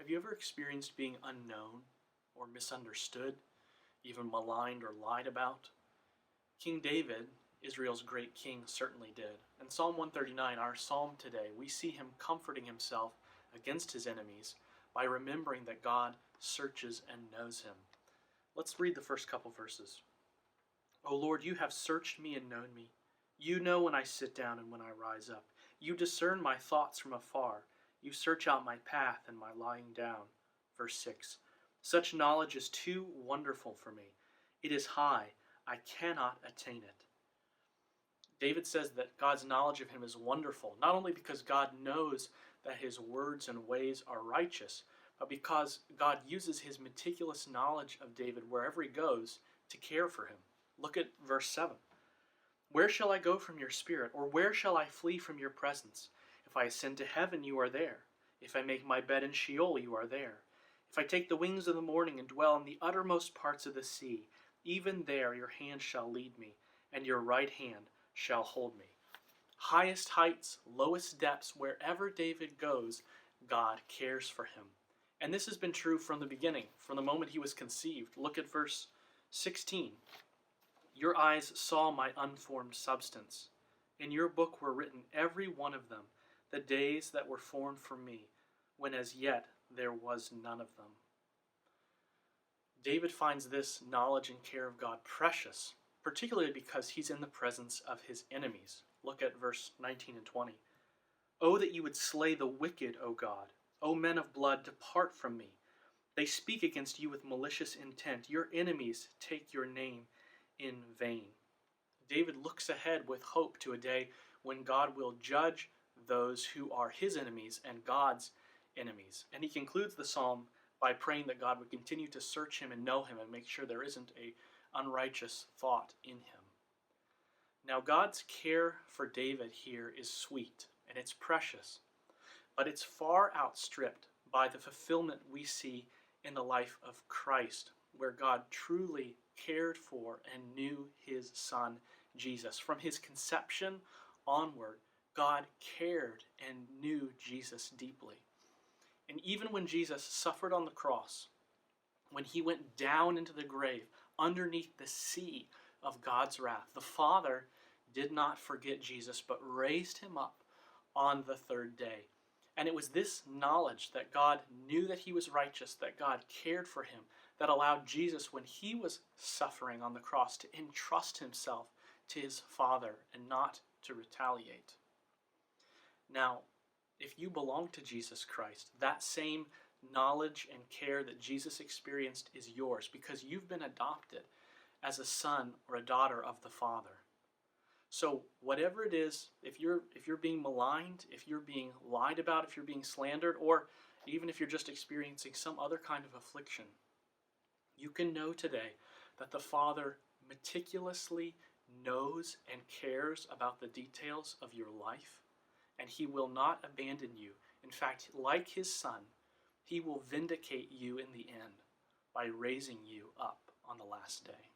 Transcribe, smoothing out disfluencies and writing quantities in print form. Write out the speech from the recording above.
Have you ever experienced being unknown or misunderstood, even maligned or lied about? King David, Israel's great king, certainly did. In Psalm 139, our psalm today, we see him comforting himself against his enemies by remembering that God searches and knows him. Let's read the first couple verses. O Lord, you have searched me and known me. You know when I sit down and when I rise up. You discern my thoughts from afar. You search out my path and my lying down. Verse 6. Such knowledge is too wonderful for me. It is high. I cannot attain it. David says that God's knowledge of him is wonderful, not only because God knows that his words and ways are righteous, but because God uses his meticulous knowledge of David wherever he goes to care for him. Look at verse 7. Where shall I go from your spirit, or where shall I flee from your presence? If I ascend to heaven, you are there. If I make my bed in Sheol, you are there. If I take the wings of the morning and dwell in the uttermost parts of the sea, even there your hand shall lead me, and your right hand shall hold me. Highest heights, lowest depths, wherever David goes, God cares for him. And this has been true from the beginning, from the moment he was conceived. Look at verse 16. Your eyes saw my unformed substance. In your book were written, every one of them, the days that were formed for me, when as yet there was none of them. David finds this knowledge and care of God precious, particularly because he's in the presence of his enemies. Look at verse 19 and 20. Oh, that you would slay the wicked, O God. O men of blood, depart from me. They speak against you with malicious intent. Your enemies take your name in vain. David looks ahead with hope to a day when God will judge those who are his enemies and God's enemies. And he concludes the psalm by praying that God would continue to search him and know him and make sure there isn't an unrighteous thought in him. Now, God's care for David here is sweet and it's precious, but it's far outstripped by the fulfillment we see in the life of Christ, where God truly cared for and knew his son, Jesus. From his conception onward, God cared and knew Jesus deeply. And even when Jesus suffered on the cross, when he went down into the grave underneath the sea of God's wrath, the Father did not forget Jesus, but raised him up on the third day. And it was this knowledge that God knew that he was righteous, that God cared for him, that allowed Jesus, when he was suffering on the cross, to entrust himself to his Father and not to retaliate. Now, if you belong to Jesus Christ, that same knowledge and care that Jesus experienced is yours because you've been adopted as a son or a daughter of the Father. So whatever it is, if you're being maligned, if you're being lied about, if you're being slandered, or even if you're just experiencing some other kind of affliction, you can know today that the Father meticulously knows and cares about the details of your life, and he will not abandon you. In fact, like his son, he will vindicate you in the end by raising you up on the last day.